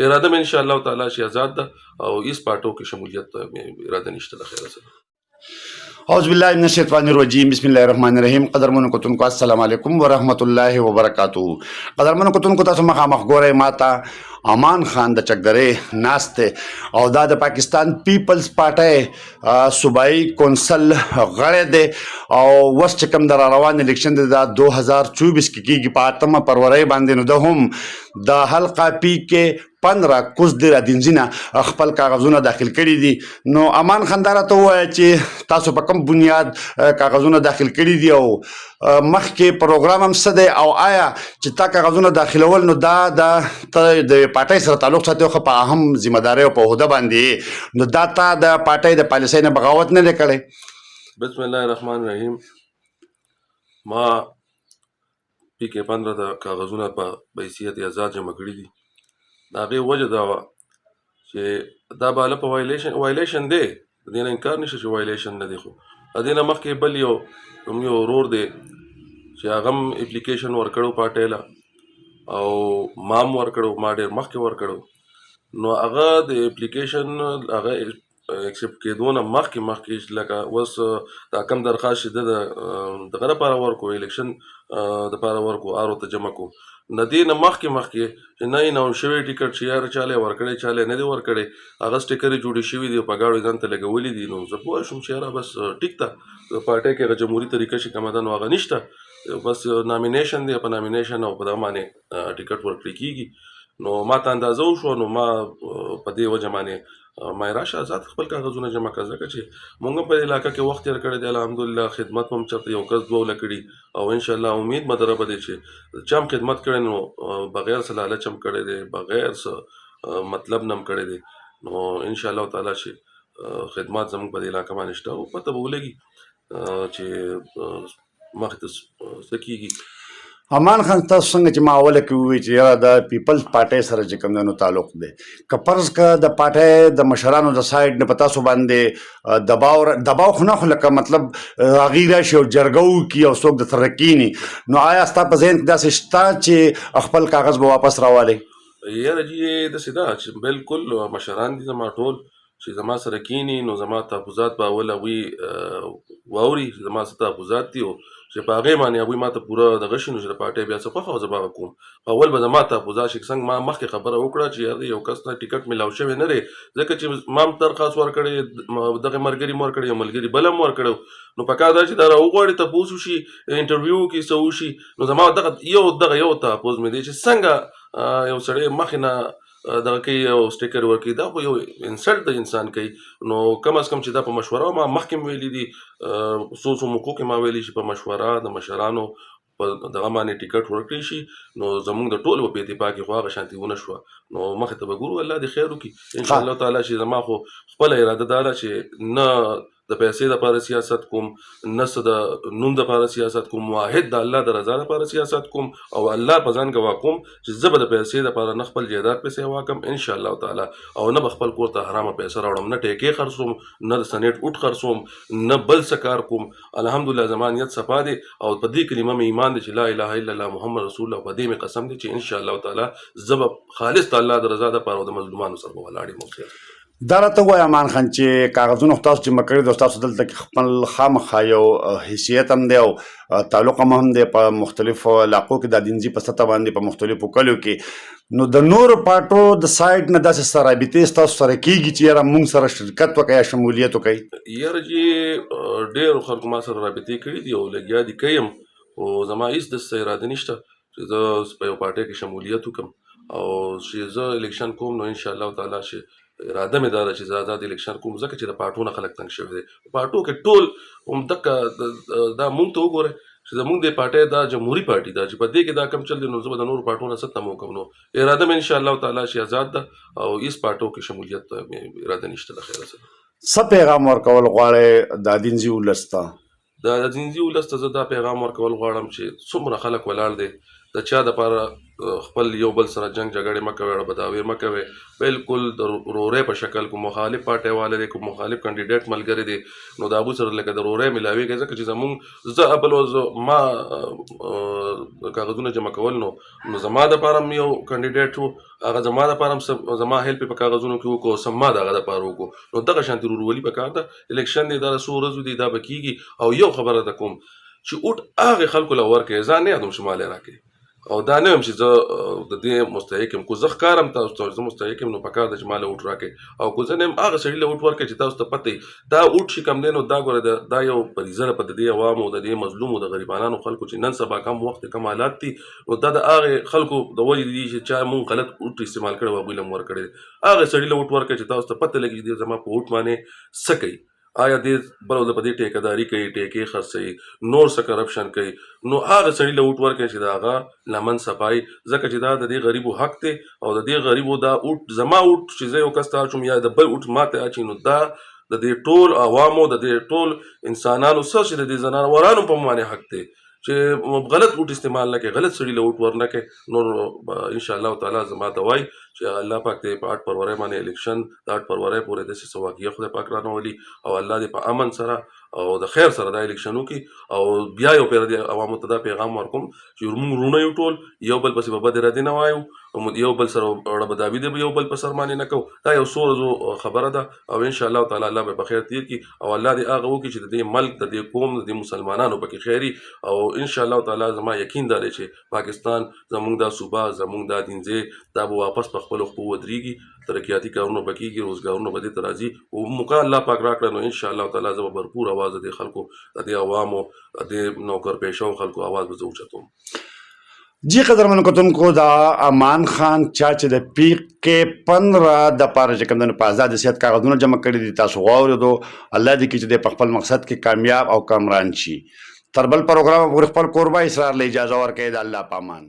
اراده مې ان شاء الله تعالی شي آزاد ده او هیڅ پارټو کې شمولیت اراده نشته د خیره سره. اعوذ بالله من الشیطان الرجیم بسم الله الرحمن الرحیم. قدرمنو کتونکو السلام علیکم ورحمۃ اللہ وبرکاتہ. قدرمنو کتونکو تاسو مخامخ ګورئ ماته امان خان د چکدرې ناست او دا د پاکستان پیپلز پارټۍ صوبایي کونسل غړی دی او وس چې کوم د روان الیکشن دی دا 2024 کې کېږي په 8 فروری باندې. نو ده هم د حلقه پی کې 15 کوز د دینزینه خپل کاغذونه داخل کړي دي. نو امان خان دا راته ووایه چې تاسو په کوم بنیاد کاغذونه داخل کړي دي او مخکې پروګرام هم څه دی او آیا چې تا کاغذونه داخلول نو دا د پارټۍ سره تعلق ساتي خو په اهم ذمہ دارۍ او په عهده باندې نو دا تا د پارټۍ د پالیسۍ نه بغاوت نه دی کړی؟ بسم الله الرحمن الرحیم. ما پی کې 15 د کاغذونه په حیثیت آزاد جمع کړي دي. د هغې وجه دا وه چې دا به هله په وایلیشن دی، د دې نه انکار نشته چې وایلیشن نه دی، خو د دې نه مخکې بل یو ورور دی چې هغه هم اپلیکیشن ورکړو پارټۍ له او ما هم ورکړو، ما ډېر مخکې ورکړو. نو هغه د اپلیکیشن هغه اکسپټ کېدو نه مخکې لکه اوس دا کم درخواست چې ده دغه لپاره ورکړو، الیکشن دپاره ورکړو، آرو ته جمع کړو، د دې نه مخکې چې نه یې ناون شوی ټیکټ چې یاره چاله یې ورکړی چاله یې نه دی ورکړی، هغه سټیکرې جوړې شوي دي او په ګاډو یې ځان ته لګولي دي. نو زه پوه شوم چې یاره بس ټیک ده، پارټۍ کې هغه جمهوري طریقه چې کومه ده نو هغه نشته، بس نامینیشن دی، په نامینیشن او په دغه باندې ټیکټ ورکړی کېږي. نو ما ته اندازه وشوه، نو ما په دې وجه باندې ما یې راشه آزاد خپل کاغذونه جمع کړه، ځکه چې موږ هم په دې علاقه کې وخت تېر کړی دی، الحمدلله خدمت هم چېرته یو کس دوه کړي او انشاءالله امید مه دره به دی چې چا هم خدمت کړی نو بغیر څه لالچ هم کړی دی، بغیر څه مطلب نه هم کړی دی. نو انشاءالله تعالی چې خدمات زموږ په دې علاقه باندې شته او پته به ولګي چې مخکې ته څه کېږي. امان خان تاسو څنګه چې ما اوله کې ووایي چې یاره د پیپلز پارټۍ سره چې کوم دی نو تعلق دی، که فرض که د پارټۍ د مشرانو د سایډ نه په تاسو باندې دباو خو نه، خو لکه مطلب هغوی راشي او جرګه وکړي او څوک درته کښېني، نو آیا ستا په ذهن کې داسې شته چې خپل کاغذ به واپس راوالئ؟ یاره جي داسې ده چې بالکل مشران دي زما ټول چې زما سره کښېني نو زما تحفظات به اول هغوی واوري چې زما څه تحفظات دي او چې په هغې باندې هغوی ما ته پوره دغه شي نو چې د پارټۍ بیا څه خوښه وه زه به هغه کوم. اول به زما تحفظات شي، څنګه ما مخکې خبره وکړه چې یاره یو کس ته ټیکټ میلاو شوی نه دی، ځکه چې ما هم درخواست ورکړی، دغه ملګري م ورکړی، یو ملګري بل هم ورکړی، نو په کار دا چې دا راوغواړي تپوس وشي، انټرویو وکړي، څه وشي، نو زما دغه یو تحفظ مې دی چې څنګه یو سړی مخکې نه دغه کوي او سټیکر ورکوي، دا خو یو انسلټ د انسان کوي. نو کم از کم چې دا په مشوره ما مخکې م ویلي دي، څو موقعو کې ما ویلي چې په مشوره د مشرانو په دغه باندې ټیکټ ورکړی شي نو زموږ د ټولو په اتفاق خو هغه شانتي ونه شوه، نو مخې ته به ګورو، الله دې خیر وکړي انشاءالله تعالی. چې زما خو خپله اراده دا ده چې نه د پیسې دپاره سیاست کوم، نه څه د نوم دپاره سیاست کوم، واحد د الله د رضا دپاره سیاست کوم او الله په ځان ګواه کوم چې زه به د پیسې دپاره نه خپل جایداد پیسې واکم انشاءالله تعالی، او نه به خپل کور ته حرامه پیسه راوړم، نه ټیکې خرڅوم، نه د سنیټ اوټ خرڅوم، نه بل څه کار کوم. الحمدلله زما نیت صفا دی او په دې کلمه مې ایمان دی چې لا اله الا الله محمد رسول الله، په دې مې قسم دی چې انشاءالله تعالی زه به خالص د الله د رضا دپاره او د مظلومانو سره به ولاړ یم. دا راته ووایه امان خان چې کاغذونه خو تاسو جمع کړي دي، تاسو دلته کې خپل خامخا یو حیثیت هم دی او تعلق هم دی په مختلفو علاقو کې د دینزي په سطح باندې په مختلفو کلیو کې، نو د نورو پارټو د سایډ نه داسې څه رابطې ستاسو سره کېږي چې یاره موږ سره شرکت وکړي یا شمولیت وکړي؟ یاره جي ډېرو خلکو ما سره رابطې کړي دي او لګیا دي کوي هم، خو زما هېڅ داسې اراده نشته چې زه په یو پارټۍ کې شمولیت وکړم او چې زه الیکشن کوم نو انشاءالله تعالی چې اراده مې دا ده چې زه آزاد الیکشن کوم، ځکه چې د پارټو نه خلک تنګ شوي دي. په پارټو کې ټول همدغه دا مونږ ته وګورئ چې زمونږ د پارټۍ دا جمهوري پارټي ده چې په دې کې دا کم چل دی، نو زه به د نورو پارټو نه څه تمه وکړم. نو اراده مې انشاءالله تعالی چې آزاد ده او هېڅ پارټو کې شمولیت اراده نشته د خیره سره. څه پیغام ورکول غواړئ د دینزي ولس ته؟ د دینزي ولس ته زه دا پیغام ورکول غواړم چې څومره خلک ولاړ دی د چا دپاره خپل یو بل سره جنگ جګړې مه کوئ، اړه بداوې مه کوئ. بالکل د ورورۍ په شکل کوم مخالف پارټۍ والا دی، کوم مخالف کانډیډیټ ملګری دی، نو د هغوی سره لکه د ورورۍ میلاوېږئ، ځکه چې زه اول ما کاغذونه جمع کول نو زما دپاره هم یو کانډیډیټ و، هغه زما دپاره هم زما هیلپ یې په کاغذونو کې وکړو، سم ما د هغه دپاره وکړو. نو دغه شانتې ورورولي پکار ده. الیکشن دی دا د څو ورځو دی، دا به کېږي. او یو خبره ده کوم چې اوټ هغې خلکو له ورکړئ، ځان نه یادوم چې مالی راکړئ، او دا نه یم چې زه د دې مستحق یم. کو زه ښکارم تاسو ته زه مستحق یم، نو پکار ده چې ما له اوټ راکړئ. او کو زه نه یم، هغه سړي له اوټ ورکړئ چې تاسو ته پته وي دا اوټ چې کوم دی نو دا ګوره دا یو فریضه ده په د دې عوامو، د دې مظلومو، د غریبانانو خلکو چې نن سبا کم وخت کم حالات دي، نو دا د هغې خلکو د وجې دي چې چا مونږ غلط اوټ استعمال کړی و، هغوی له مو ورکړی دی. هغه سړي له اوټ ورکړئ چې تاسو ته پته لګي چې دی زما په اوټ باندې څه کوي. آیا دې بل په دې ټیکهداري کوي، ټیکې خرڅوي، نور څه کرپشن کوي، نو هغه سړي له اوټ ورکړئ چې د هغه لمن صفایي، ځکه چې دا د دې غریبو حق دی. او د دې غریبو دا اوټ زما اوټ چې زه یو کس ته اچوم یا د بل اوټ ما ته اچي، نو دا د دې ټول عوامو، د دې ټول انسانانو سره چې د دې زنانوارانو په باندې حق دی چې غلط اوټ استعمال نه کوي، غلط سړي له اوټ ورنه کوي. نور انشاءالله تعالی زما ته وایي چې الله پاک دې په 8 فروری باندې الیکشن د 8 فروری پورې داسې څه واقعه خدای پاک رانولي، او الله دې په امن سره او د خیر سره دا الیکشن وکړي. او بیا یو پیر د عوامو ته دا پیغام ورکوم چې موږ وروڼه یو ټول، یو بل پسې به بدې ردې نه وایو، یو بل سره اړه بداوي دې یو بل په سر باندې نه کوو. دا یو څو ورځو خبره ده، او انشاءالله تعالی الله به په خیر تیر کړي، او الله دې هغه وکړي چې د دې ملک، د دې قوم، د دې مسلمانانو پکې خیري. او انشاءالله تعالی زما یقین دا دی چې پاکستان زموږ دا صوبه، زموږ دا دینځای دا به واپس په خپلو خپو ودرېږي، ترقیاتي کارونه به کېږي، روزګارونه به دې ته راځي. او موقع الله پاک راکړه نو انشاءالله تعالی زه به بھرپور اواز د دې خلکو، د دې عوامو، د دې نوکر پیشو خلکو اواز به زه اوچتوم. جی قدرمنو کتونکو دا امان خان چا چې د PK-15 د پاره چې کوم د په آزاد سیاست کاغذونه جمع کړي دي، تاسو واورېدو. الله دې کړي چې د خپل مقصد کې کامیاب او کامران شي. تر بل پروګرام پورې خپل کوربه اسرار له اجازه ورکړئ. د الله په امان.